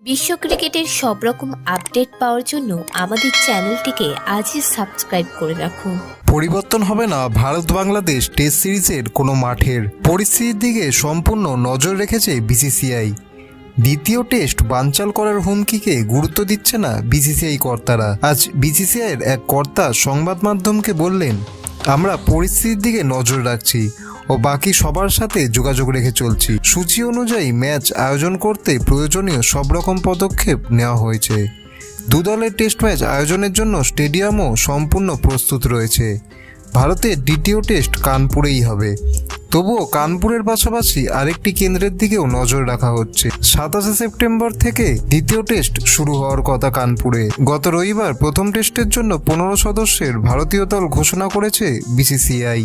বিশ্ব ক্রিকেটের সব রকম আপডেট পাওয়ার জন্য আমাদের চ্যানেলটিকে আজই সাবস্ক্রাইব করে রাখুন। পরিবর্তন হবে না ভারত বাংলাদেশ টেস্ট সিরিজের কোনো মাঠের পরিস্থিতির দিকে সম্পূর্ণ নজর রেখেছে বিসিসিআই। দ্বিতীয় টেস্ট বানচাল করার হুমকিকে গুরুত্ব দিচ্ছে না বিসিসিআই কর্তারা। আজ বিসিসিআইয়ের এক কর্তা সংবাদ মাধ্যমকে বললেন, আমরা পরিস্থিতির দিকে নজর রাখছি ও বাকি সবার সাথে যোগাযোগ রেখে চলছি। সূচি অনুযায়ী ম্যাচ আয়োজন করতে প্রয়োজনীয় সব রকম পদক্ষেপ নেওয়া হয়েছে। দুদলের টেস্ট ম্যাচ আয়োজনের জন্য স্টেডিয়ামও সম্পূর্ণ প্রস্তুত রয়েছে। ভারতের দ্বিতীয় টেস্ট কানপুরেই হবে, তবুও কানপুরের পাশাপাশি আরেকটি কেন্দ্রের দিকেও নজর রাখা হচ্ছে। 27 সেপ্টেম্বর থেকে দ্বিতীয় টেস্ট শুরু হওয়ার কথা কানপুরে। গত রবিবার প্রথম টেস্টের জন্য 15 সদস্যের ভারতীয় দল ঘোষণা করেছে বিসিসিআই।